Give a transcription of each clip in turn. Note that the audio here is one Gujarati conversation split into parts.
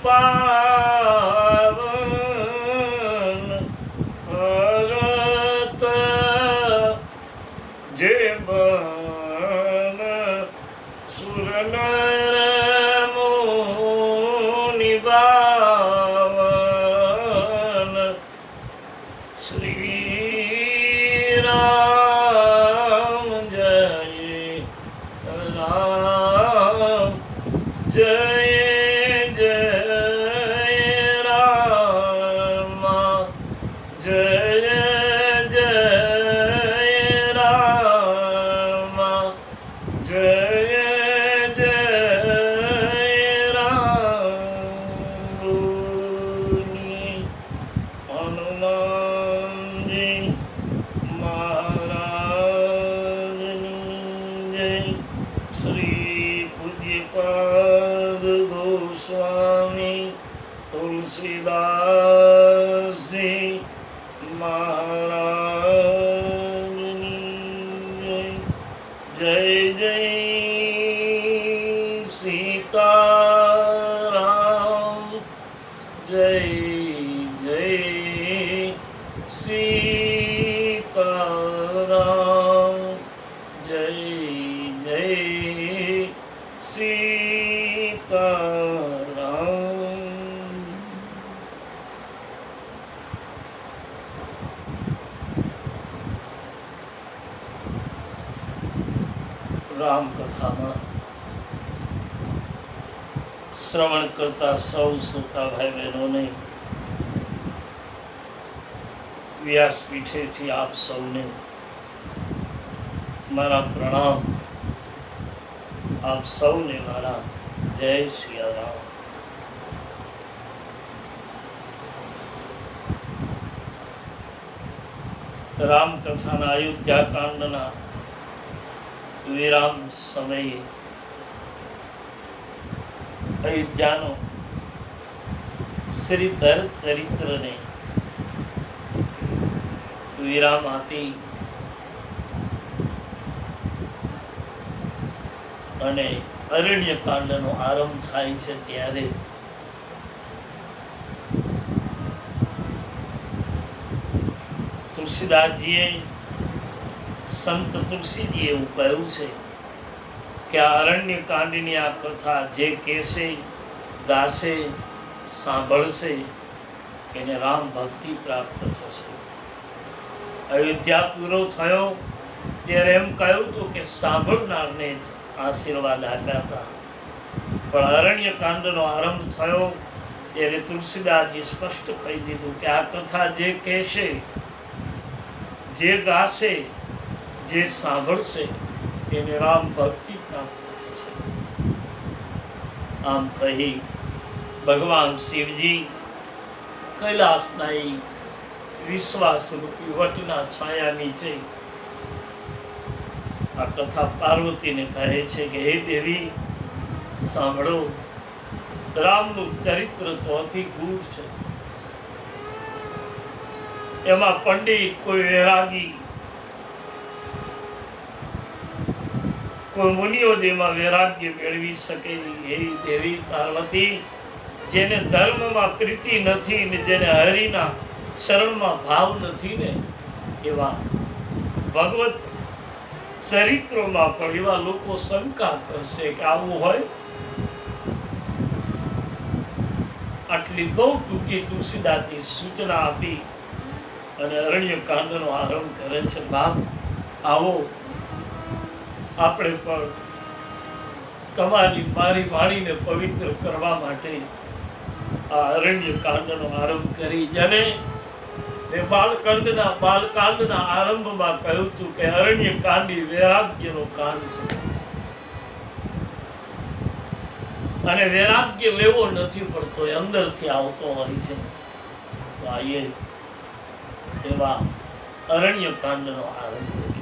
પાવન કરત જે બન સુરનર મુનિ બાવન શ્રી રામ જય રામ જય જય રામ જય જય રામ જય જય રામ હનુમાનજી મહારાજની જય શ્રી પૂજ્યપાદ ગોસ્વામી તુલસીદાસજી મહારાજની જય જય સીતારામ જય જય સીતારામ જય જય સીતારામ. રામકથામાં શ્રવણ કરતા સૌ શ્રોતા ભાઈ બહેનોને વ્યાસપીઠેથી આપ સૌને મારા પ્રણામ. આપ સૌને મારા જય સિયારામ. રામકથાના અયોધ્યાકાંડના વિરામ સમયે અયોધ્યાનો શ્રી ભરત ચરિત્રને વિરામ આપી અને અરણ્યકાંડનો આરંભ થાય છે ત્યારે તુલસીદાસજીએ સંત તુલસીજીએ એવું કહ્યું છે કે આ અરણ્યકાંડની આ કથા જે કહેશે ગાશે સાંભળશે એને રામ ભક્તિ પ્રાપ્ત થશે. અયોધ્યા પૂરો થયો ત્યારે એમ કહ્યું હતું કે સાંભળનારને જ આશીર્વાદ આપ્યા હતા, પણ અરણ્યકાંડનો આરંભ થયો ત્યારે તુલસીદાસજી સ્પષ્ટ કહી દીધું કે આ કથા જે કહેશે, જે ગાશે, જે સાંભળશે એને રામ ભક્તિ પ્રાપ્ત થશે. આમ કહી ભગવાન શિવજી કૈલાસના વિશ્વાસ રૂપી વટના છાયા નીચે આ કથા પાર્વતીને કહે છે કે હે દેવી સાંભળો, રામનું ચરિત્ર તો અતિ ગૂઢ છે. એમાં પંડિત, કોઈ વૈરાગી, કોઈ મુનિઓ જેમાં વૈરાગ્ય મેળવી શકે. હે દેવી પાર્વતી, જેને ધર્મમાં પ્રીતિ નથી ને જેને હરિના શરણમાં ભાવ નથી ને એવા ભગવત ચરિત્રોમાં પણ એવા લોકો શંકા કરશે કે આવું હોય. આટલી બહુ ટૂંકી તુલસીદાસજી સૂચના આપી અને અરણ્યકાંડનો આરંભ કરે છે. બાપ આવો, આપણે પણ તમારી મારી વાણીને પવિત્ર કરવા માટે આ અરણ્યકાંડનો આરંભ કરી. જેને બાલકાંડના આરંભમાં કહ્યું હતું કે અરણ્યકાંડી વૈરાગ્યનો કાંડ છે અને વૈરાગ્ય લેવો નથી પડતો, એ અંદરથી આવતો હોય છે. તો આઈએ એવા અરણ્યકાંડનો આરંભ કરીએ.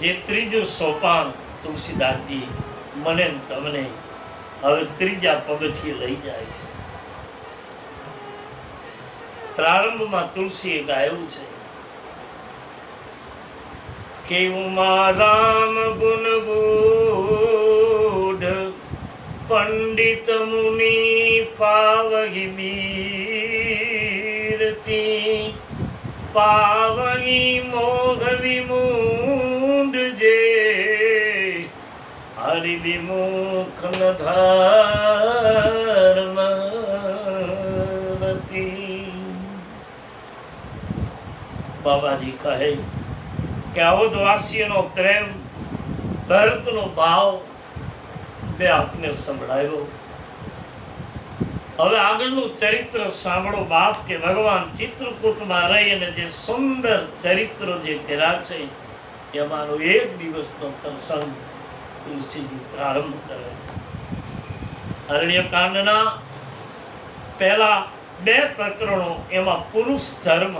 જે ત્રીજું સોપાન તુલસીદાસજી મને તમને હવે ત્રીજા પગથિયે લઈ જાય છે. પ્રારંભમાં તુલસીએ ગાયું છે કે ઉમા રામ ગુણ ગૂઢ पंडित मुनि पावगी बीरती पावगी मोह विमूढ़ जे हरि विमुख न धर्मवती। बाबाजी कहे કે અવધવાસીનો પ્રેમ, ભરતનો ભાવ મેં આપને સંભળાવ્યો. હવે આગળનું ચરિત્ર સાંભળો બાપ, કે ભગવાન ચિત્રકૂટમાં રહી અને જે સુંદર ચરિત્રો જે કર્યા છે એમાંનો એક દિવસનો પ્રસંગ તુલસીજી પ્રારંભ કરે છે. અરણ્યકાંડના પહેલા 2 પ્રકરણો એમાં પુરુષ ધર્મ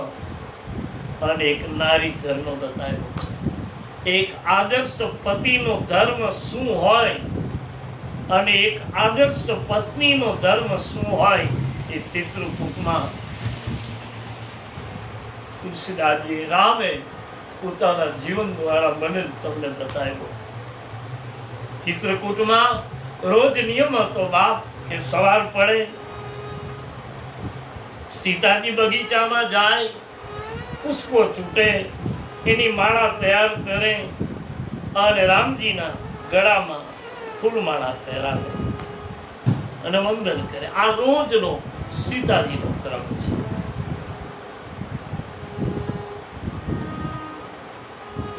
અને એક નારી ધર્મ બતાવ્યો છે. એક આદર્શ પતિનો ધર્મ શું હોય અને એક આદર્શ પત્નીનો ધર્મ શું હોય એ ચિત્રકૂટમાં તુલસીદાસજી રામે પોતાના જીવન દ્વારા મને તમને બતાવ્યો. ચિત્રકૂટમાં રોજ નિયમ હતો બાપ કે સવાર પડે સીતાજી બગીચામાં જાય, પુષ્પો છૂટે, એની માળા તૈયાર કરે અને રામજીના ગળામાં ફૂલમાળા પહેરાવે અને વંદન કરે. આ રોજનો સીતાજીનો ક્રમ છે.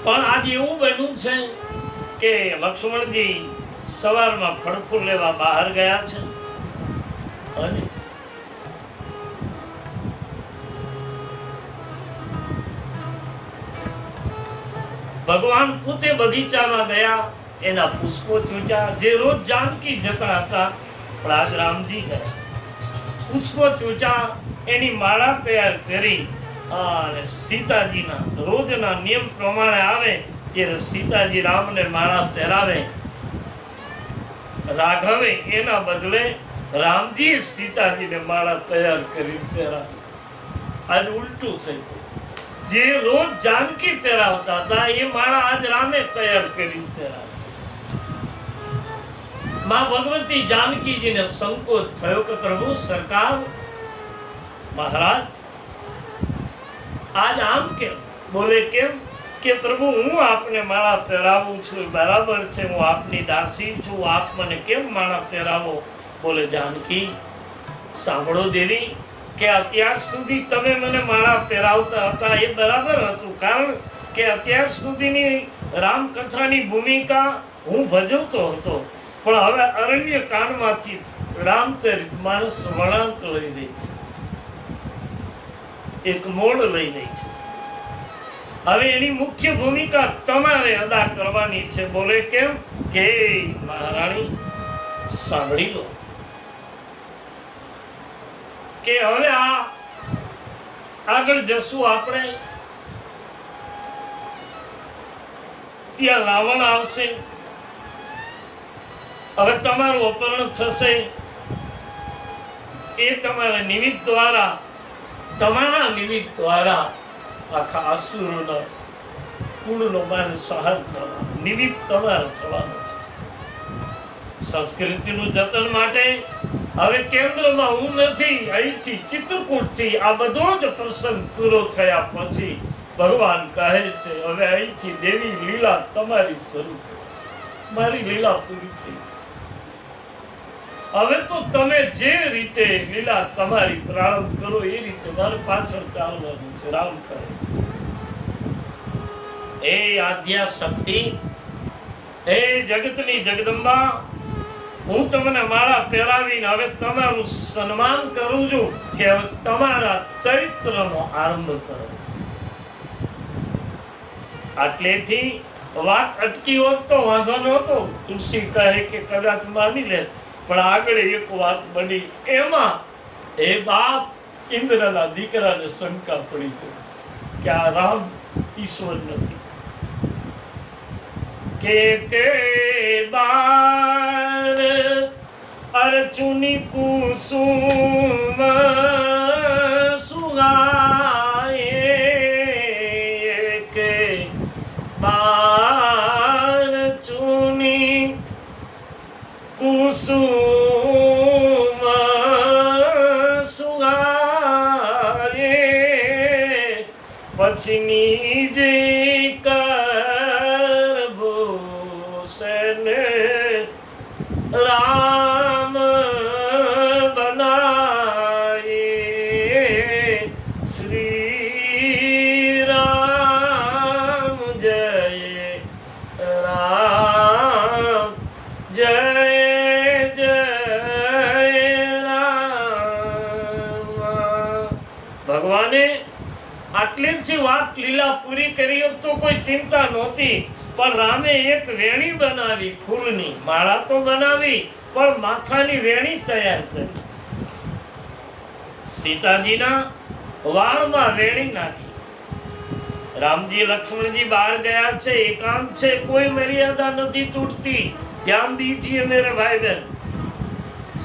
પણ આજે એવું બન્યું છે કે લક્ષ્મણજી સવારમાં ફળફૂલ લેવા બહાર ગયા છે અને ભગવાન પોતે બગીચામાં ગયા, એના પુષ્પો ચૂંટ્યા. જે રોજ જાનકી જતા હતા પણ આજ રામજી ગયા. પુષ્પો ચૂંટ્યા, એની માળા તૈયાર કરી અને સીતાજીના રોજના નિયમ પ્રમાણે આવે ત્યારે સીતાજી રામને માળા પહેરાવે. રાઘવે એના બદલે રામજી સીતાજીને માળા તૈયાર કરી પહેરાવે. આજ ઉલટું થયું. જે રોજ જાનકી પહેરાવતા હતા એ માળા આજ રામે તૈયાર કરી પહેરાવે. માં ભગવતી જાનકીજીને સંકોચ થયો કે પ્રભુ સરકાર, મહારાજ આજ આમ કેમ? બોલે કેમ? કે પ્રભુ હું આપને માળા પહેરાવું છું, બરાબર છે, હું આપની દાસી છું, આપ મને કેમ માળા પહેરાવો? બોલે જાનકી સાંભળો દેવી, કે અત્યાર સુધી તમે મને માળા પહેરાવતા હતા એ બરાબર હતું, કારણ કે અત્યાર સુધીની રામકથાની ભૂમિકા હું ભજવતો હતો. પણ હવે અરણ્ય કાંડમાંથી રામચરિત માનસ વળાંક લઈ રહી છે, એક મોડ લઈ રહી છે. હવે એની મુખ્ય ભૂમિકા તમારે અદા કરવાની છે. બોલે કેમ? કે મહારાણી સાંભળી લો કે હવે આગળ જશું આપણે, ત્યાં રાવણ આવશે, હવે તમારું અપહરણ થશે. એ તમારા નિમિત્ત દ્વારા, તમારા નિમિત્ત દ્વારા આખા આસુરોના કુળનો મારે સહાય કરવા નિમિત્ત તમારે થવાનું છે. સંસ્કૃતિનું જતન માટે હવે કેન્દ્રમાં હું નથી, અહીંથી ચિત્રકૂટથી આ બધો જ પ્રસંગ પૂરો થયા પછી ભગવાન કહે છે હવે અહીંથી દેવી લીલા તમારી શરૂ થશે. મારી લીલા પૂરી થઈ. હવે તો તમે જે રીતે લીલા તમારી પ્રારંભ કરો એ રીતે મારે પાછળ ચાલવાનું છે. રામ કહે છે એ આદ્યા શક્તિ, એ જગતની જગદંબા, હું તમને માળા પહેરાવીને હવે તમારું સન્માન કરું છું કે હવે તમારા ચરિત્રનો આરંભ કરો. આટલેથી વાત અટકી હોત તો વાંધો નહોતો. તુલસી કહે કે કદાચ માની લે, પણ આગળ એક વાત બની. એમાં એ બાપ ઇન્દ્રના દીકરાને શંકા પડી ગઈ કે આ રામ ઈશ્વર નથી. કે બાર અર્ચુની કુસુમ સુગાય, કે બાર ચુની કુસુમ કાચની જે કરવો સેને રામ બનાએ શ્રી રામ જય રામ જય જય રામ. ભગવાને આટલી જ વાત લીલા પૂરી કરી તો કોઈ ચિંતા નહોતી, પણ રામે એક વેણી બનાવી, ફૂલની માળા તો બનાવી પણ માથાની વેણી તૈયાર કરી. સીતાજીના વાળમાં વેણી નાખી. રામજી લક્ષ્મણજી બહાર ગયા છે, એકાંત છે, કોઈ મર્યાદા નથી તૂટતી. ધ્યાન દીજીએ મેરે ભાઈ બહેન.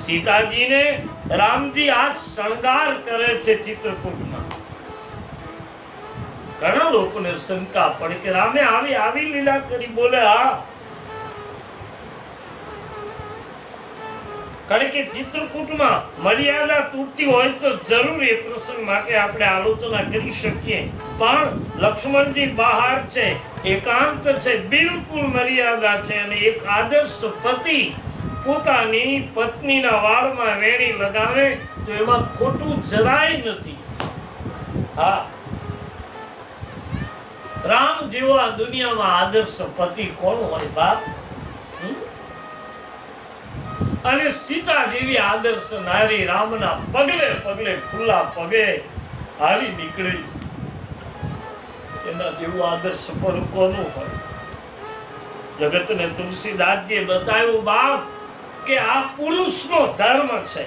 સીતાજીને રામજી આજ શણગાર કરે છે ચિત્રકૂટમાં. ઘણા લોકોને શંકા પડે કે રામે આવી લીલા કરી. બોલે હા, કારણ કે ચિત્રકૂટમાં મર્યાદા તૂટતી હોય તો જરૂર એ પ્રસંગ માટે આપણે આલોચના કરી શકીએ, પણ લક્ષ્મણજી બહાર છે, એકાંત છે, બિલકુલ મર્યાદા છે, અને એક આદર્શ પતિ પોતાની પત્નીના વાળમાં વેણી લગાવે તો એમાં ખોટું જરાય નથી. હા, રામ જેવો આ દુનિયામાં આદર્શ પતિ કોણ હોય બાપ? અને સીતા જેવી આદર્શ નારી રામના પગલે પગલે ખુલ્લા પગે આવી નીકળી. એના જેવું આદર્શ પર કોનું હોય? જગતને તુલસીદાસજીએ બતાવ્યું બાપ કે આ પુરુષનો ધર્મ છે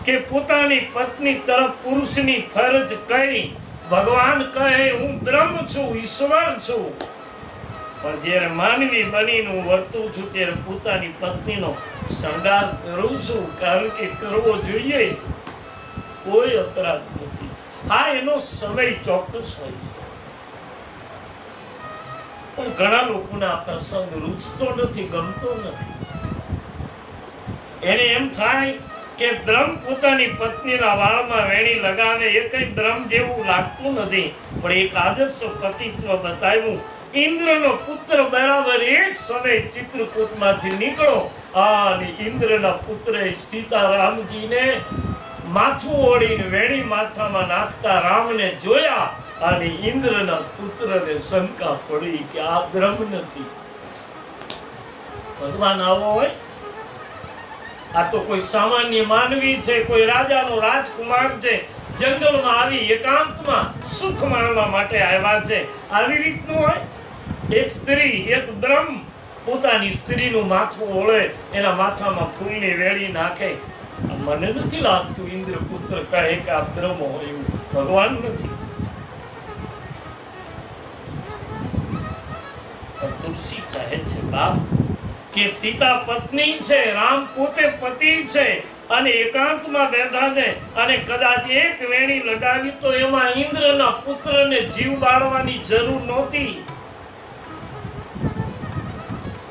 કે પોતાની પત્ની તરફ પુરુષની ફરજ કરી. ભગવાન કહે હું બ્રહ્મ છું, ઈશ્વર છું, પણ જ્યારે માનવી બનીને હું વર્તું છું ત્યારે પોતાની પત્નીનો શણગાર કરું છું, કારણ કે કરવો જોઈએ, કોઈ અપરાધ નથી. હા, એનો સમય ચોક્કસ હોય છે, પણ ઘણા લોકોને આ પ્રસંગ રૂચતો નથી, ગમતો નથી. એને એમ થાય કે બ્રહ્મ પોતાની પત્નીના વાળમાં વેણી લગાવે એ કઈ બ્રહ્મ જેવું લાગતું નથી, પણ એક આદર્શ પતિત્વ બતાવ્યું. ઇન્દ્રનો પુત્ર બરાબર એ જ સમય ચિત્રકૂટમાંથી નીકળો અને ઇન્દ્રના પુત્રે સીતારામજીને માથું ઓળીને વેણી માથામાં નાખતા રામને જોયા, અને ઇન્દ્રના પુત્રને શંકા પડી કે આ બ્રહ્મ નથી. ભગવાન આવો હોય? આ તો કોઈ સામાન્ય માનવી છે, કોઈ રાજાનો રાજકુમાર છે, જંગલમાં આવી એકાંતમાં સુખ માણવા માટે આવ્યા છે. આવી રીતનું હોય? એક સ્ત્રી, એક બ્રહ્મ પોતાની સ્ત્રીનું માથું ઓળે, એના માથામાં ફૂલની વેળી નાખે. મને નથી લાગતું ઇન્દ્ર પુત્ર કહે કે આ બ્રહ્મ હોય એવું. ભગવાન નથી. તુલસી કહે છે બાપ કે સીતા પત્ની છે, રામ પોતે પતિ છે, અને એકાંતમાં બેઠા છે, અને કદાચ એક વેણી લગાવી તો એમાં ઇન્દ્રના પુત્રને જીવ બાળવાની જરૂર નહોતી.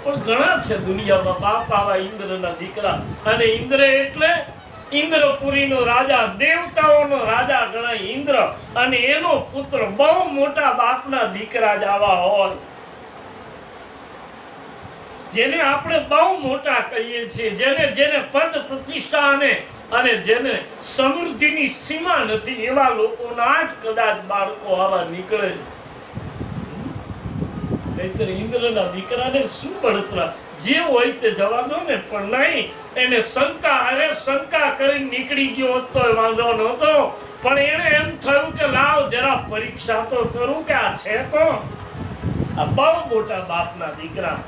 પણ ઘણા છે દુનિયામાં બાપ આવા ઇન્દ્રના દીકરા, અને ઇન્દ્ર એટલે ઇન્દ્રપુરીનો રાજા, દેવતાઓનો રાજા ગણાય ઇન્દ્ર, અને એનો પુત્ર બહુ મોટા બાપના દીકરા જ આવા હોય, જેને આપણે બહુ મોટા કહીએ છીએ, જેને પદ પ્રતિષ્ઠા અને જેને સમૃદ્ધિની સીમા નથી, એવા લોકોના જ કદાચ બાળકો આવા નીકળે. નહીતર ઇન્દ્રના દીકરાને શું બળતરા? જે હોય તે જવા દો ને, પણ નહીં. એને શંકા કરીને નીકળી ગયો હોત તો વાંધો નહોતો, પણ એને એમ થયું કે લાવ જરા પરીક્ષા તો કરું કે આ છે કોણ? આ બહુ મોટા બાપના દીકરા.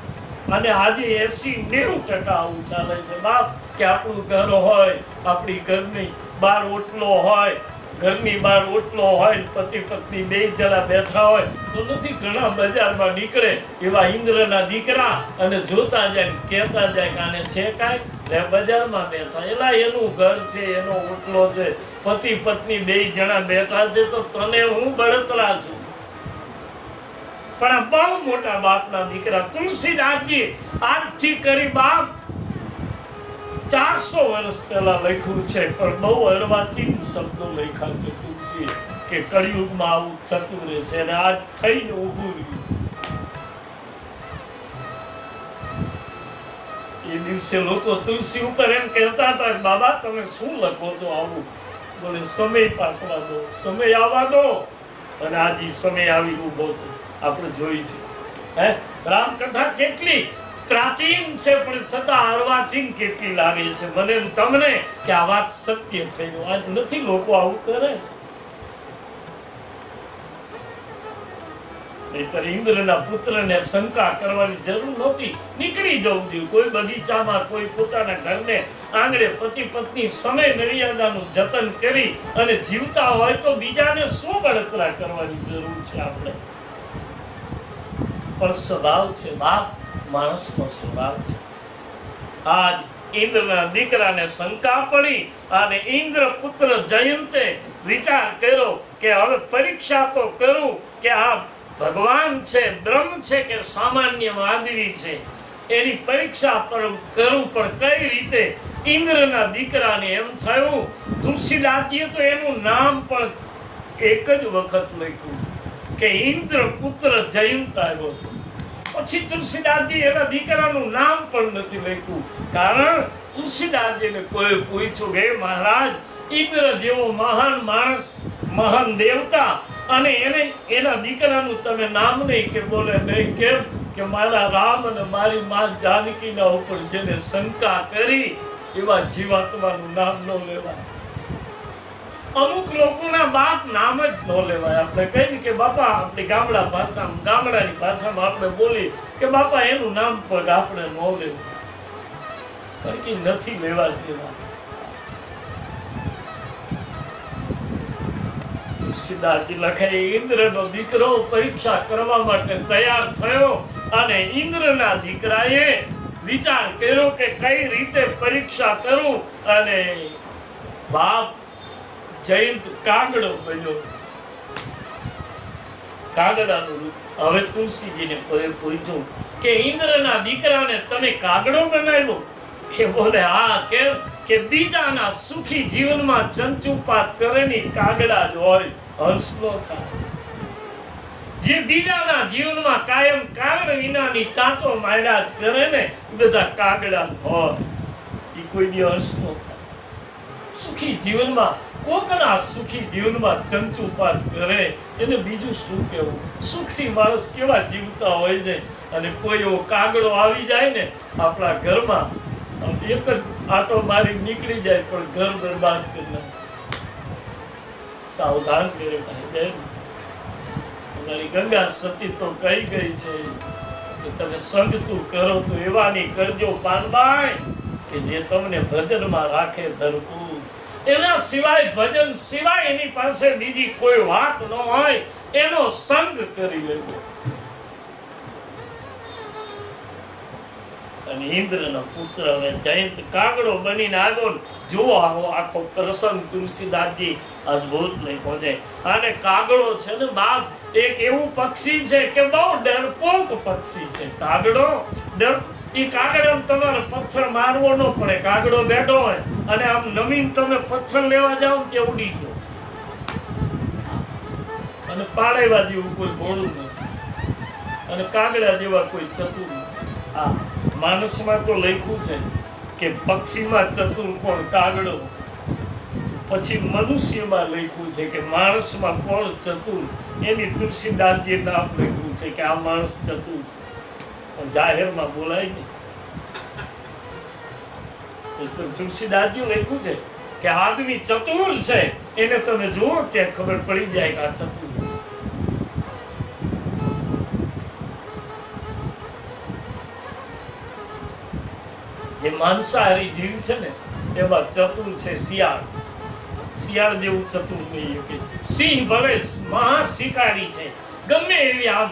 અને આજે 80-90% આવું ચાલે છે બાપ, કે આપણું ઘર હોય, આપણી ઘરની બહાર ઓટલો હોય, ઘરની બહાર ઓટલો હોય, પતિ પત્ની બે જણા બેઠા હોય તો નથી, ઘણા બજારમાં નીકળે એવા ઇન્દ્રના દીકરા, અને જોતા જાય, કહેતા જાય કે આને છે કાંઈ, બજારમાં બેઠા, એલા એનું ઘર છે, એનો ઓટલો છે, પતિ પત્ની બે જણા બેઠા છે, તો તને હું બળતરા છું. પણ આ બહુ મોટા બાપના દીકરા તુલસીદાસજી આજથી કરી બાપ 400 વર્ષ પહેલા લખ્યું છે, પણ બહુ અર્વાચીન શબ્દો લખ્યા છે તુલસી. કે કળિયુગમાં આવું થતું રહેશે અને આજ થઈને ઊભું રહ્યું. એ દિવસે લોકો તુલસી ઉપર એમ કહેતા હતા કે બાબા તમે શું લખો છો આવું? બોલે સમય પાકવા દો, સમય આવવા દો. અને આજ સમય આવી ઊભો છે, આપણે જોઈ છે. રામકથા કેટલી પ્રાચીન છે પણ છતાં અર્વાચીન કેટલી લાગે છે મને તમને કે આ વાત સત્ય થયું. આજ નથી લોકો આવું કરે છે. ઇન્દ્રના પુત્રને શંકા કરવાની જરૂર નહોતી, નીકળી જવું જોઈએ. કોઈ બગીચામાં, કોઈ પોતાના ઘરને આંગણે પતિ પત્ની સમય મર્યાદાનું જતન કરી અને જીવતા હોય તો બીજાને શું બળતરા કરવાની જરૂર છે? આપણે પણ સ્વભાવ છે બાપ, માણસનો સ્વભાવ છે. આજ ઇન્દ્રના દીકરાને શંકા પડી અને ઇન્દ્ર પુત્ર જયંતે વિચાર કર્યો કે હવે પરીક્ષા તો કરું કે આ ભગવાન છે, બ્રહ્મ છે કે સામાન્ય માનવી છે, એની પરીક્ષા કરું. પણ કઈ રીતે? ઇન્દ્રના દીકરાને એમ થયું, તુલસીદાસજીએ તો એનું નામ પણ એક જ વખત લખ્યું કે ઇન્દ્ર પુત્ર જયંત આવ્યો. પછી તુલસીદાસજી એના દીકરાનું નામ પણ નથી લખ્યું. કારણ તુલસીદાસજીને કોઈ પૂછ્યું કે મહારાજ, ઇન્દ્ર જેવો મહાન માણસ, મહાન દેવતા, અને એને એના દીકરાનું તમે નામ નહીં કે? બોલે નહીં. કેમ? કે મારા રામ અને મારી માં જાનકીના ઉપર જેને શંકા કરી એવા જીવાત્માનું નામ ન લેવાય. અમુક લોકોના બાપ નામ જ ન લેવાય. આપણે કહીએ કે બાપા, આપણી ગામડાની ભાષામાં આપણે બોલી કે બાપા એનું નામ પણ આપણે ન લેવું, કારણ કે નથી લેવા જેવા. તુલસીદાસજી લખે, ઇન્દ્રનો દીકરો પરીક્ષા કરવા માટે તૈયાર થયો અને ઇન્દ્રના દીકરાએ વિચાર કર્યો કે કઈ રીતે પરીક્ષા કરું. અને બાપ જયંત કાગડો બન્યો, કાગડાનું રૂપ. હવે તુલસીજીને પૂછ્યું કે ઇન્દ્રના દીકરાને તમે કાગડો બનાવ્યો? કે બોલે હા. કેમ? કે બીજાના સુખી જીવનમાં ચંચુપાત કરે ની કાગડા જ હોય, હંસ નો થાય. જે બીજાના જીવનમાં કાયમ કાગડ વિનાની ચાંચો માંડ્યા જ કરે ને, બધા કાગડા હોય, એ કોઈ દી હંસ નો થાય. સુખી જીવનમાં, કોકના સુખી જીવનમાં ચંચુપાત કરે એને બીજું શું કહેવું? સુખથી માણસ કેવા જીવતા હોય છે. અને કોઈ એવો કાગડો આવી જાય ને આપણા ઘરમાં, એક જ આટો મારી નીકળી જાય પણ ઘર બરબાદ કરી નાખે. સાવધાન કરે ભાઈ બેન. તમારી ગંગા સતી તો કહી ગઈ છે કે તમે સંગતું કરો તો એવાની કરજો પાનબાઈ કે જે તમને ભજનમાં રાખે ભરપૂર. એના સિવાય, ભજન સિવાય એની પાસે બીજી કોઈ વાત ન હોય, એનો સંગ કરી લેવો. અને ઇન્દ્રનો પુત્ર હવે જયંત કાગડો બનીને આવ્યો. જુઓ આખો પ્રસંગ તુલસીદાસજી અદભુત લખ્યો છે. અને કાગડો છે ને બાપ, એક એવું પક્ષી છે કે બહુ ડરપોક પક્ષી છે. કાગડો એ કાગડો તમારે પથ્થર મારવો ન પડે. કાગડો બેઠો હોય અને આમ નવીન તમે પથ્થર લેવા જાઓ તે ઉડી ગયો. અને પાડેવા જેવું કોઈ ભોળું નથી, અને કાગડા જેવા કોઈ ચતુર નથી. હા, માણસમાં તો લખ્યું છે કે પક્ષીમાં ચતુર કોણ? કાગડો. પછી મનુષ્યમાં લખ્યું છે કે માણસમાં કોણ ચતુર? એની તુલસીદાસજી નામ લખ્યું છે કે આ માણસ ચતુર છે, પણ જાહેરમાં બોલાય નહીં. તુલસીદાસજી લખ્યું છે કે આદમી ચતુર છે, એને તમે જુઓ ત્યાં ખબર પડી જાય કે આ ચતુર છે. જે માંસાહારી જીવ છે ને એમાં ચતુર છે શિયાળ. શિયાળ જેવું ચતુર નહીં કે સિંહ ભલે મહા શિકારી છે, ગમે એવી આમ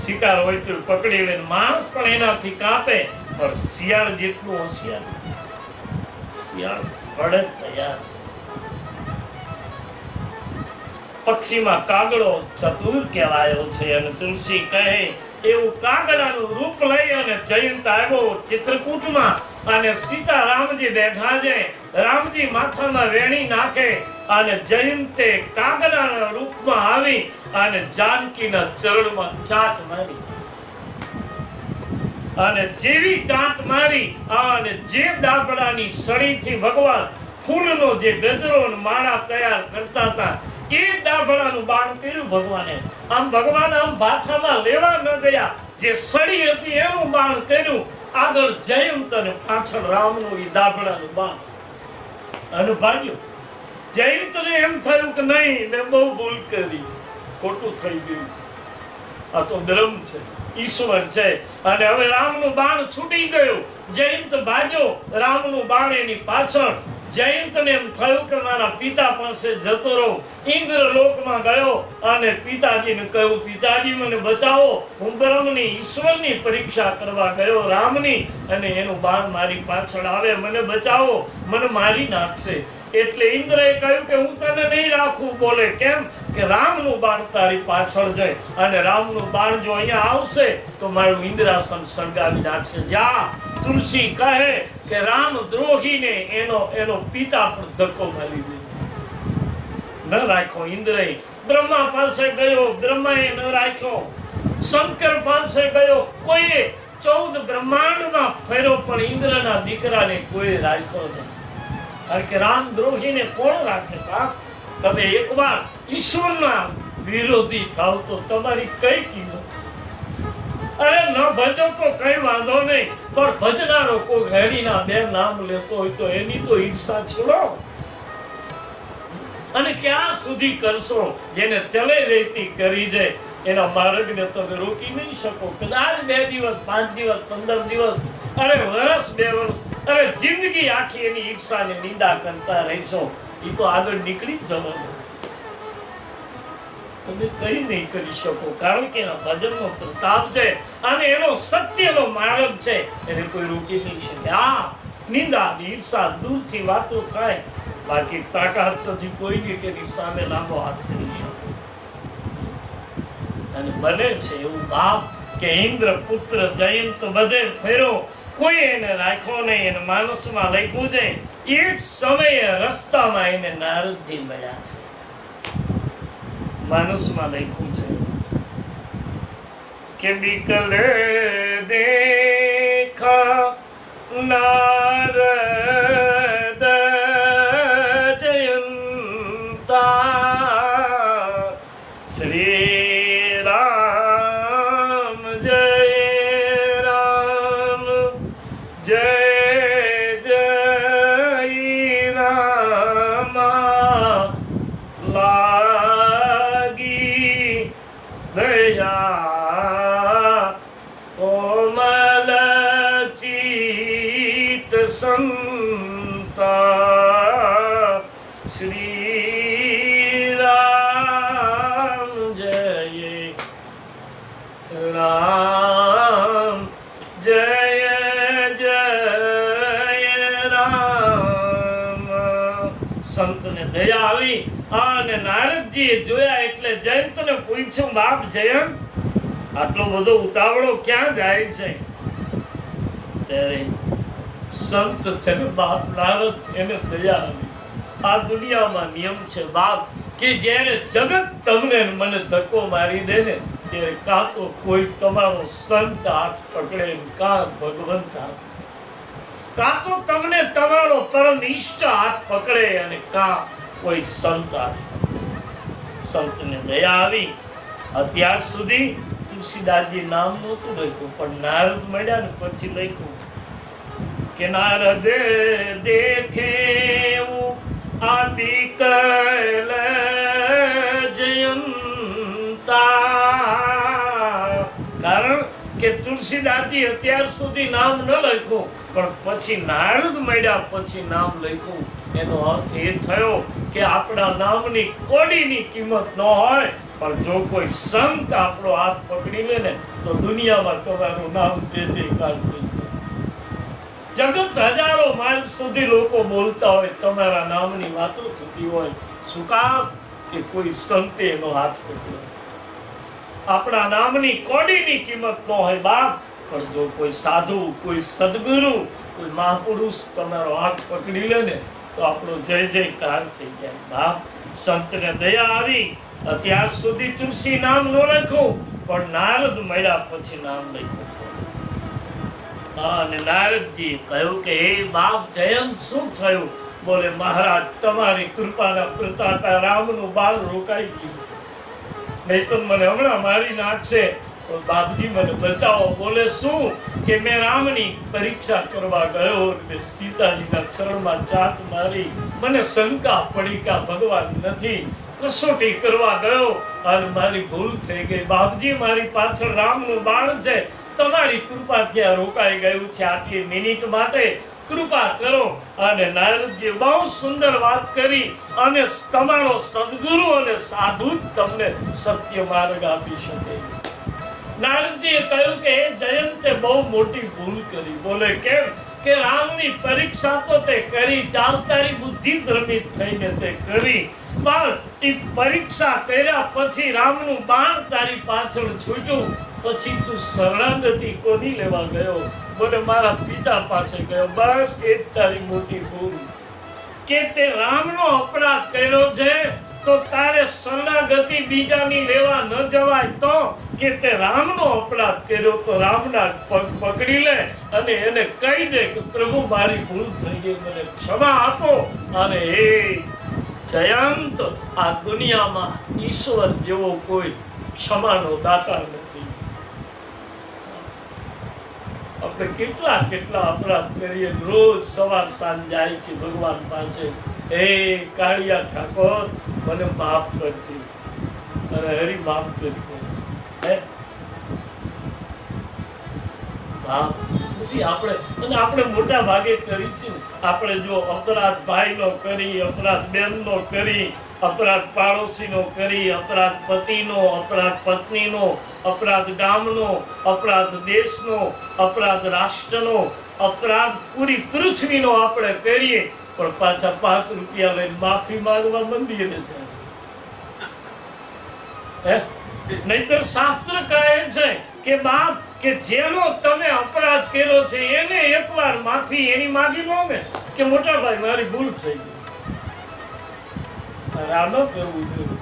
શિકાર હોય તો પકડી લે, માણસ પણ એનાથી કાપે, પણ શિયાળ જેટલું હોશિયાર. શિયાળ પડે તૈયાર છે. પક્ષીમાં કાગડો ચતુર કહેવાયો છે. અને તુલસી કહે એવું કાગડાનું રૂપ લઈ અને જયંત આવ્યો ચિત્રકૂટમાં, અને સીતારામજી બેઠા છે. રામજી માથામાં વેણી નાખે અને જયંતે કાગડાના રૂપમાં આવી અને જાનકીના ચરણમાં ચાંચ મારી. અને જેવી ચાંચ મારી અને જે દાબડાની સળીથી ભગવાન ફૂલનો જે ગજરો અને માળા તૈયાર કરતા હતા એ દાબડાનું બાણ કર્યું ભગવાને. આમ ભગવાન આમ ભાથામાં લેવા ન ગયા, જે સળી હતી એનું બાણ કર્યું. આગળ જયંત અને પાછળ રામનું એ દાબડાનું બાણ અને ભાગ્યું. જયંતને એમ થયું કે નહીં, મેં બહુ ભૂલ કરી, ખોટું થઈ ગયું, આ તો બ્રહ્મ છે, ઈશ્વર છે. અને હવે રામનું બાણ છૂટી ગયું. જયંત ભાગ્યો, રામનું બાણ એની પાછળ. જયંતને એમ થયું કે મારા પિતા પાસે જતો રહું. ઇન્દ્રલોકમાં ગયો અને પિતાજીને કહ્યું, પિતાજી મને બચાવો, હું બ્રહ્મની ઈશ્વરની પરીક્ષા કરવા ગયો રામની, અને એનું બાણ મારી પાછળ આવે, મને બચાવો, મને મારી નાખશે. એટલે ઇન્દ્રએ કહ્યું કે હું તને નહીં રાખું. બોલે કેમ? કે રામનું બાણ તારી પાછળ જાય, અને રામનું બાણ જો અહીંયા આવશે તો મારું ઇન્દ્રાસન સળગાવી નાખશે. જા. તુલસી કહે કે રામ દ્રોહીને એનો પિતા પણ ધક્કો મારી દે. ન રાખ્યો ઇન્દ્રએ. બ્રહ્મા પાસે ગયો, બ્રહ્માએ ન રાખ્યો. શંકર પાસે ગયો, કોઈએ 14 બ્રહ્માંડમાં ફેર્યો, પણ ઇન્દ્રના દીકરાને કોઈ રાખ્યો નહીં. કારણ કે રામ દ્રોહીને કોણ રાખે? તમે એકવાર ઈશ્વરના વિરોધી થાવ તો તમારી કઈ કિંમત? અરે ન ભજો તો કઈ વાંધો નહીં, પણ ભજનારો કોઈ હરિના બે નામ લેતો હોય તો એની તો ઈર્ષા છોડો. અને ક્યાં સુધી કરશો? જેને ચલે રહેતી કરી જાય એના માર્ગને તમે રોકી નહીં શકો. કદાચ 2 દિવસ, 5 દિવસ, 15 દિવસ, અરે વર્ષ, 2 વર્ષ, અરે જિંદગી આખી એની ઈર્ષાને નિંદા કરતા રહેશો, એ તો આગળ નીકળી જ જવાનું. તમે કઈ નહીં કરી શકો, કારણ કે એના ભજનનો પ્રતાપ છે અને એનો સત્યનો માર્ગ છે, એને કોઈ રોકી નહીં શકે. આ નિંદા ઈર્ષા દૂરથી વાતો થાય, બાકી તાકાત નથી કોઈની કે એની સામે લાંબો હાથ કરી શકે. અને બને છે એવું ભાવ કે ઇન્દ્ર પુત્ર જયંત બધે ફેરો, કોઈ એને રાખ્યો નહીં. એને માનસમાં લખ્યું છે. એ જ સમયે રસ્તામાં એને નારદજી મળ્યા છે. માનસમાં લખ્યું છે કે બિકલે દેખા નારદ જયંતા શ્રી રામ જય રામ જય જય રામા લાગી દયા કોમલ ચિત સંતા શ્રી રામ જય રામ જય જય રામ. સંતને દયા આવી અને નારદજીએ જોયા એટલે જયંતને પૂછ્યું, બાપ જયંત, આટલો બધો ઉતાવળો ક્યાં જાય છે? ત્યારે સંત છે ને બાપ નારદ, એને દયા આવી. આ દુનિયામાં નિયમ છે બાપ કે જ્યારે જગત તમને મને ધક્કો મારી દે ને, ત્યારે કાં તો કોઈ તમારો સંત હાથ પકડે, કાં ભગવંત હાથ, કાં તો તમને તમારો પરમ ઇષ્ટ હાથ પકડે અને કાં કોઈ સંત હાથ પકડે. સંતને દયા આવી. અત્યાર સુધી તુલસીદાસજી નામ નહોતું લખ્યું, પણ નારદ મળ્યા ને પછી લખ્યું કે નારદ દેખે આ બિકલ જયંતા. કારણ કે તુલસીદાસજી અત્યાર સુધી નામ ન લખ્યું, પણ પછી નારદ મળ્યા પછી નામ લખ્યું. એનો અર્થ એ થયો કે આપણા નામની કોડીની કિંમત ન હોય, પણ જો કોઈ સંત આપણો હાથ પકડી લે ને તો દુનિયામાં તમારું નામ જે કાઢશે. જગત હજારો માઇલ સુધી લોકો બોલતા હોય, તમારા નામની વાતો થતી હોય. શું કામ? કે કોઈ સંતે એનો હાથ પકડ્યો. આપણા નામની કોડીની કિંમત ન હોય બાપ, પણ જો કોઈ સાધુ, કોઈ સદગુરુ, કોઈ મહાપુરુષ તમારો હાથ પકડી લે ને તો આપણો જય જયકાર થઈ જાય બાપ. સંતને દયા આવી, અત્યાર સુધી તુલસી નામ ન લખ્યું, પણ નારદ મળ્યા પછી નામ લખ્યું છે. અને નારદજી કહ્યું કે હે બાપ જયંત શું થયું? બોલે મહારાજ તમારી કૃપાના પ્રતાપે રામનું બાલ રોકાઈ ગયું છે, નહીં તો મને હમણાં મારી નાખશે. તો બાપજી મને બચાવો. બોલે શું? કે મેં રામની પરીક્ષા કરવા ગયો, મેં સીતાજીના ચરણમાં ચાંચ મારી, મને શંકા પડી કે ભગવાન નથી, કસોટી કરવા ગયો અને મારી ભૂલ થઈ ગઈ. બાપજી મારી પાછળ રામનું બાણ છે, તમારી કૃપાથી આ રોકાઈ ગયું છે, આટલી મિનિટ માટે કૃપા કરો. અને નારદજી બહુ સુંદર વાત કરી, અને તમારો સદગુરુ અને સાધુ જ તમને સત્ય માર્ગ આપી શકે. નારદજીએ કહ્યું કે એ જયંતે બહુ મોટી ભૂલ કરી. બોલે કેમ? કે રામની પરીક્ષા તો તે કરી, ચાલતારી બુદ્ધિ ભ્રમિત થઈને તે કરી, પણ એ પરીક્ષા કર્યા પછી રામનું બાણ તારી પાછળ છૂટ્યું, પછી તું શરણાગતિ કોની લેવા ગયો? બોલે મારા પિતા પાસે ગયો. બસ એ જ તારી મોટી ભૂલ, કે તે રામનો અપરાધ કર્યો છે તો તારે શરણાગતિ બીજાની લેવા ન જવાય. તો કે તે રામનો અપરાધ કર્યો તો રામના પગ પકડી લે અને એને કહી દે કે પ્રભુ મારી ભૂલ થઈ ગઈ, મને ક્ષમા આપો. અને હે જયંત, આ દુનિયામાં ઈશ્વર જેવો કોઈ ક્ષમાનો દાતા નથી. આપણે કેટલા કેટલા અપરાધ કરીએ, રોજ સવાર સાંજ જાય છે ભગવાન પાસે, હે કાળિયા ઠાકોર મને માફ કરજે, અને હરી માફ કરજે. આપણે મોટા ભાગે કરી છે. આપણે જો અપરાધ ભાઈનો કરી, અપરાધ બહેનનો કરી, અપરાધ પાડોશીનો કરી, અપરાધ પતિનો, અપરાધ પત્નીનો, અપરાધ ગામનો, અપરાધ દેશનો, અપરાધ રાષ્ટ્રનો, અપરાધ પૂરી પૃથ્વીનો આપણે કરીએ, પણ પાછા 5 રૂપિયા લઈને માફી માંગવા મંદિરે જાય. નહીતર શાસ્ત્ર કહે છે કે બાપ, કે જેનો તમે અપરાધ કર્યો છે એને એકવાર માફી એની માગી લો ને, કે મોટા ભાઈ મારી ભૂલ થઈ ગઈ. આ ન કરવું જોઈએ.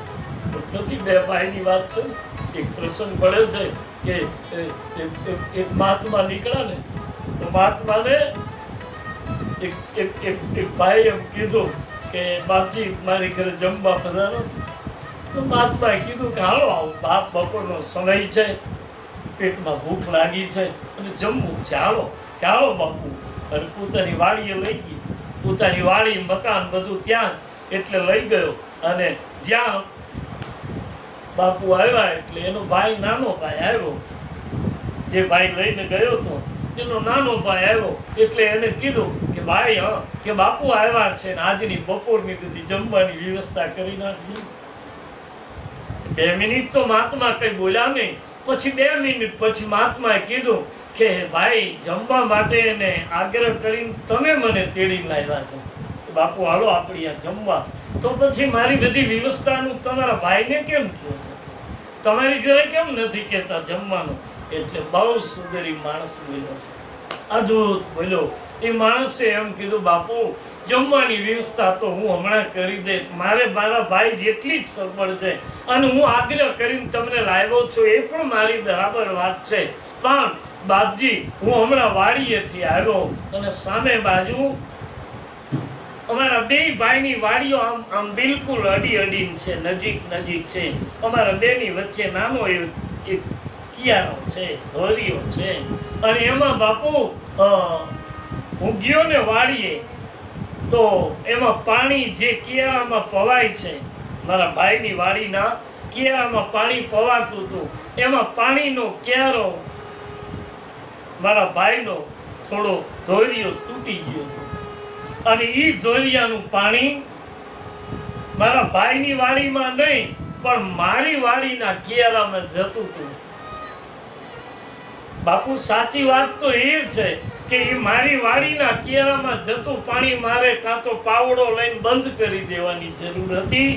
નથી, બે ભાઈની વાત છે. એક પ્રસંગ પડે છે કે એક મહાત્મા નીકળ્યા ને, તો મહાત્માને એક ભાઈ એમ કીધું કે બાપજી મારી ઘરે જમવા પધારો. તો મહાત્માએ કીધું કે હાલો આવો બાપ, બપોરનો સમય છે, પેટમાં ભૂખ લાગી છે અને જમવું છે, હાલો કે હાલો બાપુ. અને પોતાની વાડીએ લઈ ગઈ, પોતાની વાડી મકાન બધું ત્યાં, એટલે લઈ ગયો. અને જ્યાં બાપુ આવ્યા એટલે એનો ભાઈ, નાનો ભાઈ આવ્યો, જે ભાઈ લઈને ગયો હતો એનો નાનો ભાઈ આવ્યો. એટલે એને કીધું કે ભાઈ, કે બાપુ આવ્યા છે ને આજની બપોરની બધી જમવાની વ્યવસ્થા કરી નાખી. 2 મિનિટ તો મહાત્મા કઈ બોલ્યા નહીં. પછી 2 મિનિટ પછી મહાત્માએ કીધું કે ભાઈ જમવા માટે એને આગ્રહ કરીને તમે મને તેડી લાવ્યા છો, બાપુ હાલો આપણી આ જમવા. તો પછી મારી બધી વ્યવસ્થાનું તમારા ભાઈને કેમ કહો છો? તમારી ઘરે કેમ નથી કહેતા જમવાનું? એટલે બહુ સુંદરી માણસ બોલ્યો છે, અદભુત બોલ્યો. એ માણસે એમ કીધું બાપુ જમવાની વ્યવસ્થા તો હું હમણાં કરી દે, મારે મારા ભાઈ જેટલી જ સગવડ છે, અને હું આગ્રહ કરીને તમને લાવ્યો છું એ પણ મારી બરાબર વાત છે. પણ બાપજી હું હમણાં વાડીએથી આવ્યો, અને સામે બાજુ અમારા 2 ભાઈની વાડીઓ આમ બિલકુલ અડીને છે, નજીક છે. અમારા 2ની વચ્ચે નાનો એક કિયારો છે, ધોરીઓ છે. અને એમાં બાપુ હું ગયો ને વાડીએ, તો એમાં પાણી જે કિયારામાં પવાય છે, મારા ભાઈની વાડીના કિયારામાં પાણી પવાતું હતું, એમાં પાણીનો કિયારો મારા ભાઈનો થોડો ધોરિયો તૂટી ગયો હતો. અને એ ધોરિયાનું પાણી મારા ભાઈની વાડીમાં નહીં, પણ મારી વાડીના કિયારામાં જતું હતું. બાપુ સાચી વાત તો એ છે કે એ મારી વાડીના કિયારામાં જતું પાણી મારે કાં તો પાવડો લઈને બંધ કરી દેવાની જરૂર હતી,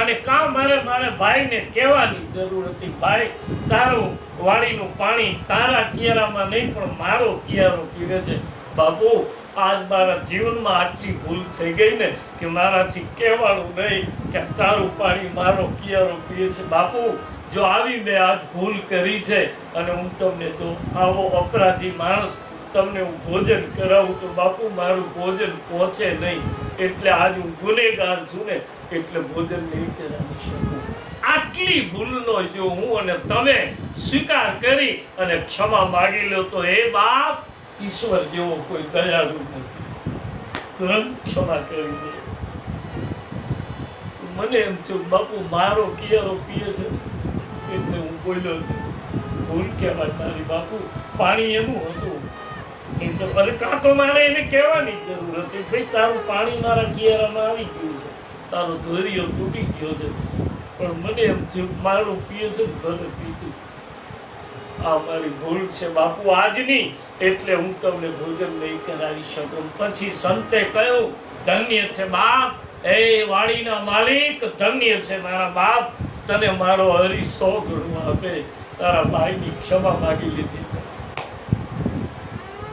અને કાં મારે ભાઈને કહેવાની જરૂર હતી, ભાઈ તારું વાડીનું પાણી તારા કિયારામાં નહીં પણ મારો કિયારો પીવે છે. બાપુ આજ મારા જીવનમાં આટલી ભૂલ થઈ ગઈ ને કે મારાથી કહેવાનું નહીં કે તારું પાણી મારો કિયારો પીએ છે. બાપુ જો આવી મેં આજ ભૂલ કરી છે અને હું તમને જો આવો અપરાધી માણસ તમને હું ભોજન કરાવું તો બાપુ મારું ભોજન પહોંચે નહીં, એટલે આજ હું ગુનેગાર છું ને એટલે ભોજન નહીં કરાવી શકું. આટલી ભૂલનો જો હું અને તમે સ્વીકાર કરી અને ક્ષમા માગી લો તો એ બાપ ઈશ્વર જેવો કોઈ દયાળુ નથી, તુરંત ક્ષમા કરી દે. મને એમ થયું બાપુ મારો કિયારો પીએ છે એટલે હું બોલ્યો ભૂલ કહેવાય તારી બાપુ, પાણી એનું હતું. કાં તો મારે એને કહેવાની જરૂર હતી, ભાઈ તારું પાણી મારા કિયારામાં આવી ગયું છે, તારો ધોરિયો તૂટી ગયો છે, પણ મને એમ થયું મારું પીએ છે ભલે પીતું. આ મારી ભૂલ છે બાપુ આજની, એટલે હું તમને ભોજન નહીં કરાવી શકું. પછી સંતે કહ્યું ધન્ય છે બાપ, એ વાડીના માલિક ધન્ય છે મારા બાપ, તને મારો હરી 100 ગણું આપે, તારા ભાઈની ક્ષમા માગી લીધી.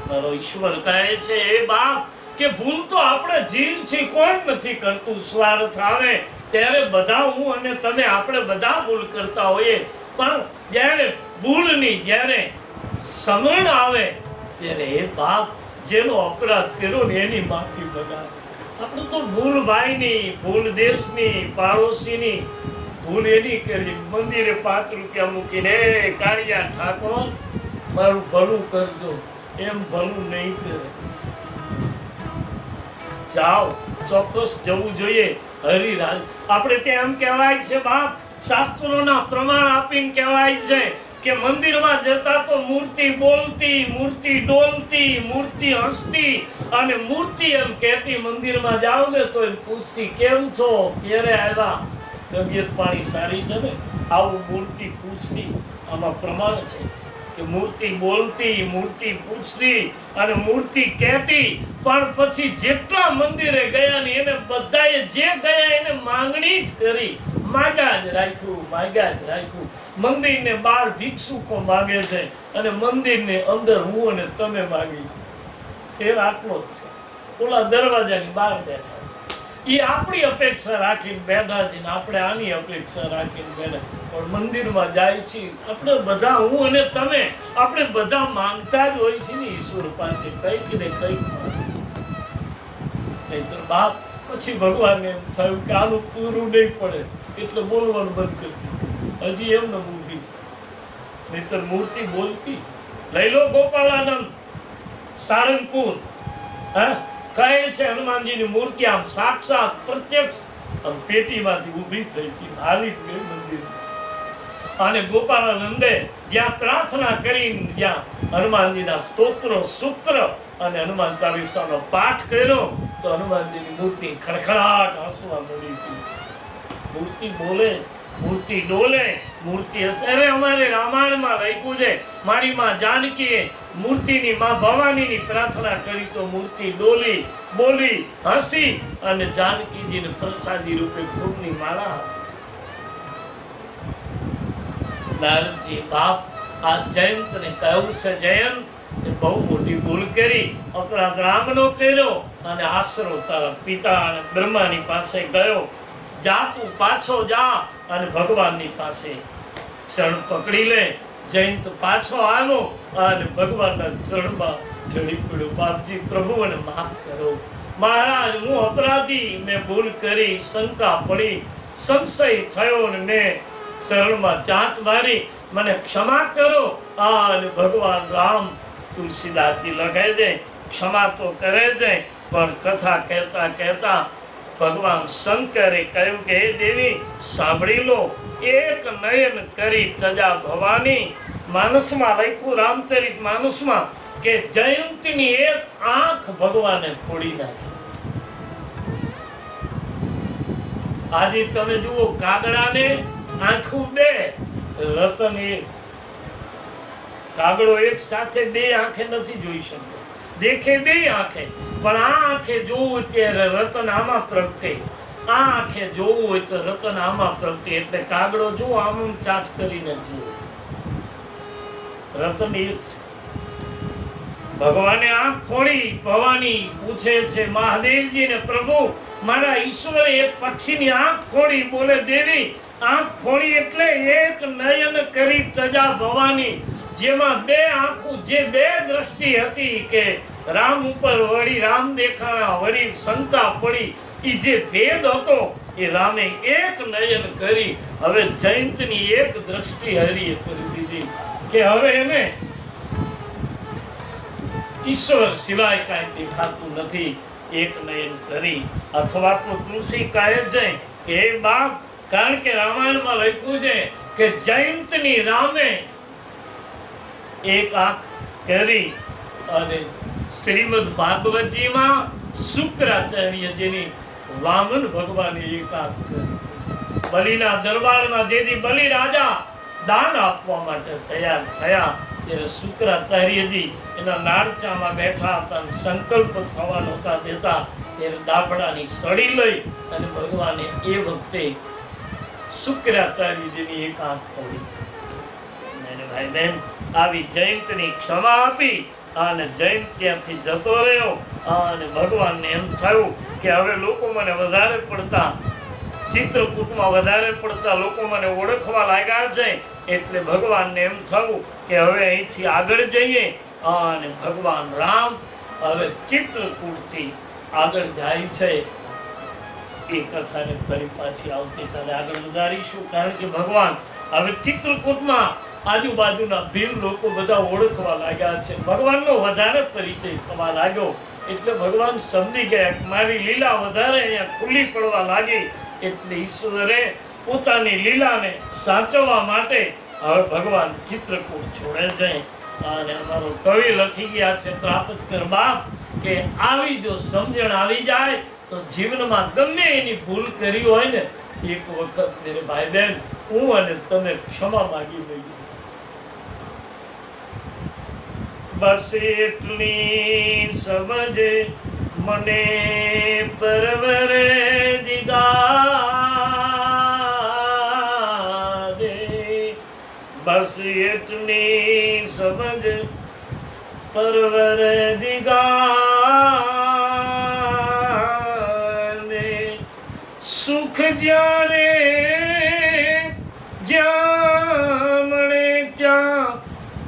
મારો ઈશ્વર કહે છે એ બાપ કે ભૂલ તો આપણે જીવ છે, કોણ નથી કરતું. સ્વાર્થ આવે ત્યારે બધા હું અને તમે આપણે બધા ભૂલ કરતા હોઈએ, પણ જ્યારે ભૂલની જ્યારે સમરણ આવે ત્યારે એ બાપ જેનો અપરાધ કર્યો ને એની માફી બગાડે. આપણે તો ભૂલ ભાઈની, ભૂલ દેશની, પાડોશીની, ભૂલ એની કરી. મંદિરે 5 રૂપિયા મૂકીને કાળિયા ઠાકોર મારું ભલું કરજો, એમ ભલું નહીં કરે. જાઓ, ચોક્કસ જવું જોઈએ હરિરાજ. આપણે ત્યાં એમ કહેવાય છે બાપ, શાસ્ત્રોના પ્રમાણ આપીને કહેવાય છે કે મંદિરમાં જતા તો મૂર્તિ બોલતી, મૂર્તિ ડોલતી, મૂર્તિ હસતી અને મૂર્તિ એમ કહેતી. મંદિરમાં જાઓ ને તો એમ પૂછતી કેમ છો, ક્યારે આવ્યા, તબિયત પાણી સારી છે ને, આવું મૂર્તિ પૂછતી. આમાં પ્રમાણ છે કે મૂર્તિ બોલતી, મૂર્તિ પૂછતી અને મૂર્તિ કહેતી. પણ પછી જેટલા મંદિરે ગયા ને એને બધાએ જે ગયા એને માંગણી જ કરી, માગ્યા જ રાખ્યું. મંદિરને બહાર ભિક્ષુકો માગે છે અને મંદિરને અંદર હું અને તમે માગી છે. એ આટલો જ છે. ઓલા દરવાજાની બહાર બેઠા, એ આપણી અપેક્ષા રાખીને બેઠા છે ને આપણે આની અપેક્ષા રાખીને બેઠા. પણ મંદિરમાં જાય છે આપણે બધા, હું અને તમે, આપણે બધા માંગતા જ હોય છે ને ઈશ્વર પાસે કંઈક ને કંઈક. નહીંતર બાપ પછી ભગવાનને એમ થયું કે આનું પૂરું નહીં પડે એટલે બોલવાનું બંધ કરી દીધું. હજી એમને મૂકી, નહીંતર મૂર્તિ બોલતી. લઈ લો ગોપાલાનંદ સાળંગપુર, હા કહે છે હનુમાનજીની મૂર્તિ આમ સાક્ષાત પ્રત્યક્ષ આમ પેટીમાંથી ઊભી થઈ હતી, હાલી ગઈ મંદિર. અને ગોપાલાનંદે જ્યાં પ્રાર્થના કરીને જ્યાં હનુમાનજીના સ્તોત્રો સૂત્ર અને હનુમાન ચાલીસાનો પાઠ કર્યો તો હનુમાનજીની મૂર્તિ ખડખડાટ હસવા મળી હતી. મૂર્તિ બોલે, મૂર્તિ ડોલે, મૂર્તિ હસે. અરે અમારે રામાયણમાં લખ્યું છે મારી માં જાનકીએ મૂર્તિની માં ભવાનીની પ્રાર્થના કરી તો મૂર્તિ ડોલી, બોલી, હસી અને જાનકીજીને પ્રસાદી રૂપે ફૂલની માળા. નારદજી બાપ આ જયંતને કહ્યું છે જયંત બહુ મોટી ભૂલ કરી, અપરાધ રામનો કર્યો અને આશરો તારા પિતા અને બ્રહ્માની પાસે ગયો. જા તું પાછો જા અને ભગવાનની પાસે શરણ પકડી લે. જયંત પાછો આવ્યો અને ભગવાનના ચરણમાં ઢળી પડ્યો. બાપજી પ્રભુને માફ કરો, મહારાજ હું અપરાધી, મેં ભૂલ કરી, શંકા પડી, સંશય થયો ને મેં ચરણમાં ચાંટ મારી, મને ક્ષમા કરો. અને ભગવાન રામ તુલસીદાસજી લખે છે ક્ષમા તો કરે છે પણ કથા કહેતા કહેતા ભગવાન શંકરે કહ્યું કે હે દેવી સાંભળી લો, એક નયન કરી તજા ભવાની. માનસમાં લખ્યું રામચરિત માનસમાં કે જયંતીની એક આંખ ભગવાને ફોડી નાખી. આજે તમે જુઓ કાગડાને આંખું 2, રતન 1. કાગડો એક સાથે 2 આંખે નથી જોઈ શકતો, દેખે 2 આંખે, પણ આ આંખે જોવું ત્યારે રતન આમાં પ્રગટે આ આંખે જોવું હોય તો રતન આમાં પ્રગટે, એટલે કાગડો જુઓ આમ ચાચ કરીને જુઓ, રતન એક છે. ભગવાને આંખ ફોડી ભવાની પૂછે છે મહાદેવજીને, પ્રભુ મારા ઈશ્વરે એક પક્ષીની આંખ ફોડી. બોલે દેવી આંખ ફોડી એટલે એક નયન કરી તજા ભવાની, જેમાં બે આંખો, જે બે દ્રષ્ટિ હતી કે રામ ઉપર વળી રામ દેખાણા, વળી શંકા પડી, એ જે ભેદ હતો એ રામે એક નયન કરી. હવે જયંતની એક દ્રષ્ટિ હરિએ કરી દીધી કે હવે એને ઈશ્વર સિવાય કાંઈ દેખાતું નથી, એક નયન કરી. અથવા તો તુલસી કહે છે કે હે બાપ, કારણ કે રામાયણમાં લખ્યું છે કે જયંતની રામે એક આંખ કરી, અને શ્રીમદ ભાગવતજીમાં શુક્રાચાર્યજીની વામન ભગવાને એક આંખ કરી. બલિના દરબારમાં જેથી બલિ રાજા દાન આપવા માટે તૈયાર થયા ત્યારે શુક્રાચાર્યજી એના નાળચામાં બેઠા હતા અને સંકલ્પ થવા નહોતા દેતા, ત્યારે દાબડાની સળી લઈ અને ભગવાને એ વખતે શુક્રાચાર્યજીની એક આંખ ખોલી. ભાઈ બહેન, આવી જયંતની ક્ષમા આપી અને જયંત ત્યાંથી જતો રહ્યો. અને ભગવાનને એમ થયું કે હવે લોકો મને વધારે પડતા ચિત્રકૂટમાં વધારે પડતા લોકો મને ઓળખવા લાગ્યા છે, એટલે ભગવાનને એમ થયું કે હવે અહીંથી આગળ જઈએ. અને ભગવાન રામ હવે ચિત્રકૂટથી આગળ જાય છે. એ કથાને ફરી પાછી આવતીકાલે આગળ વધારીશું, કારણ કે ભગવાન હવે ચિત્રકૂટમાં આજુબાજુના ભીલ લોકો બધા ઓળખવા લાગ્યા છે. ભગવાનનો વધારે પરિચય થવા લાગ્યો, એટલે ભગવાન સમજી ગયા કે મારી લીલા વધારે અહીંયા ખુલ્લી પડવા લાગી. એટલે ઈશ્વરે પોતાની લીલાને સાચવવા માટે હવે ભગવાન ચિત્રકૂટ છોડે છે. અને અમારો કવિ લખી ગયા છે ત્રાપજકર બાપ કે આવી જો સમજણ આવી જાય તો જીવનમાં ગમે એની ભૂલ કરી હોય ને, એક વખત મેરે ભાઈ બહેન હું અને તમે ક્ષમા માગી લઈએ. બસ એટલી સમજ મને પરવરે દિગા દે, બસ એટલી સમજ પરવરે દિગા દે. સુખ જ્યારે જ્યાં મળે ત્યાં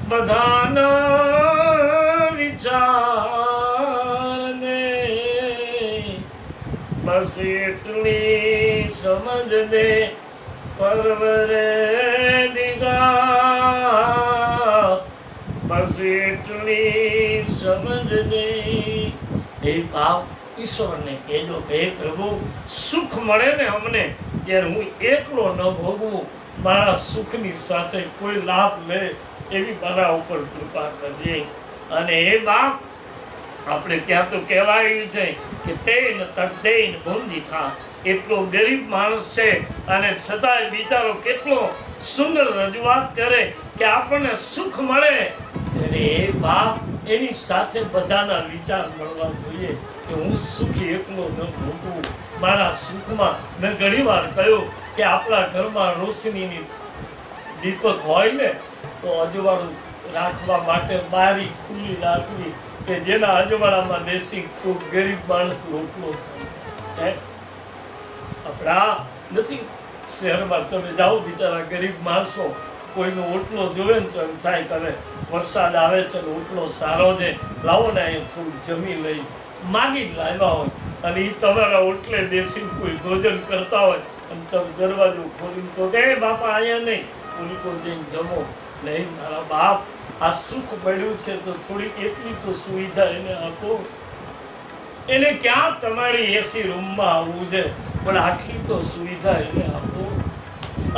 બધાના વિચાર દે, બસ એટલી સમજ દે પરવરે દિગા, બસ એટલી સમજ દે. હે બાપ, ઈશ્વરને કહેજો કે હે પ્રભુ, સુખ મળે ને અમને ત્યારે હું એકલો ન ભોગવું, મારા સુખની સાથે કોઈ લાભ લે એવી મારા ઉપર કૃપા કરજે. અને હે બાપ, આપણે ત્યાં તો કહેવાયું છે કે તેન તકદેન ભૂંજી થા, એટલો ગરીબ માણસ છે અને છતાંય બિચારો કેટલો સુંદર રજૂઆત કરે કે આપણને સુખ મળે. અરે હે બાપ, એની સાથે બધાના વિચાર મળવા જોઈએ કે હું સુખી એકલો ન ભોગવું. મારા સુખમાં મેં ઘણી વાર કહ્યું કે આપણા ઘરમાં રોશનીની દીપક હોય ને તો અજવાળું રાખવા માટે બારી ખુલ્લી રાખવી, કે જેના અજવાળામાં બેસી કોઈ ગરીબ માણસ રોટલો ખાય. આપણા નથી શહેરમાં તમે જાઓ, બિચારા ગરીબ માણસો કોઈનો ઓટલો જોવે ને તો એમ થાય કે હવે વરસાદ આવે છે ને ઓટલો સારો છે, લાવો ને અહીંયા થોડું જમી લઈ, માગી લાવ્યા હોય અને એ તમારા ઓટલે બેસીને કોઈ ભોજન કરતા હોય અને તમે દરવાજો ખોલીને તો કે બાપા અહીંયા નહીં, પૂરી જઈને જમો નહીં. મારા બાપ, આ સુખ મળ્યું છે તો થોડીક એટલી તો સુવિધા એને આપો. એને ક્યાં તમારી એસી રૂમમાં આવવું છે, પણ આટલી તો સુવિધા એને આપો.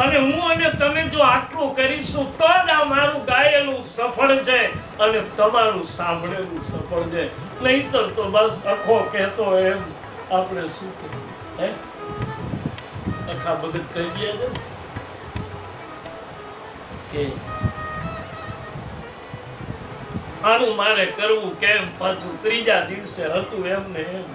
અને હું અને તમે જો આટલું કરીશું તો જ આ મારું ગાયેલું સફળ છે અને તમારું સાંભળેલું સફળ છે. નહીંતર તો બસ અખો કહેતો એમ આપણે શું કરીએ? હે, અખા ભગત કહી ગયા છે કે આનું મારે કરવું કેમ, પાછું ત્રીજા દિવસે હતું એમને એમ.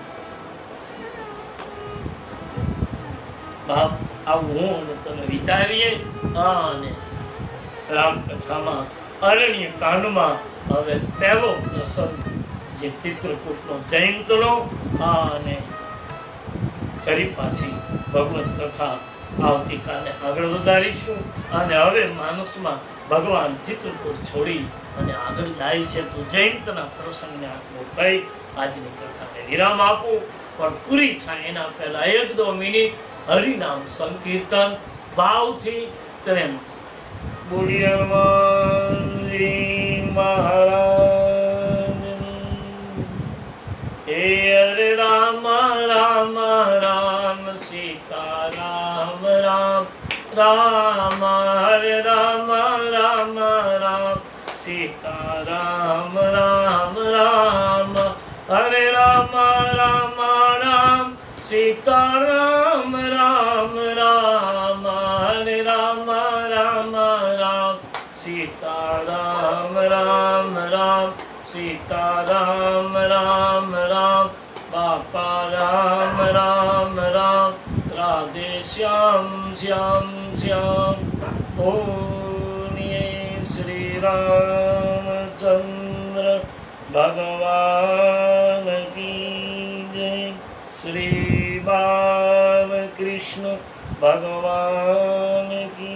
બાપ આવું હું અને તમે વિચારીએ. અને રામકથામાં અરણ્ય કાંડમાં હવે પહેલો પ્રસંગ જે ચિત્રકૂટનો જયંતનો અને ફરી પાછી ભગવત કથા આવતીકાલે આગળ વધારીશું. અને હવે માનસમાં ભગવાન ચિત્રકૂટ છોડી અને આગળ જાય છે તો જયંતના પ્રસંગને આટલું કહી આજની કથાને વિરામ આપું. પણ પૂરી થાય એના પહેલા 1-2 મિનિટ હરિનામ સંકીર્તન ભાવથી પ્રેમથી બોલીએ હનુમાનજી મહારાજની. હે હરે રામ રામ રામ સીતા રામ રામ રામ હરે રામ રામ રામ સીતા રામ રામ રામ હરે રામ રામ રામ સીતા રામ રામ રામ હરે રામ રામ રામ સીતા રામ રામ રામ સીતા રામ રામ રામ બાપા રામ રામ રામ રાધે શ્યામ શ્યામ શ્યામ. બોલીએ શ્રી રામચંદ્ર ભગવાન કી જય. શ્રી બાલકૃષ્ણ ભગવાન કી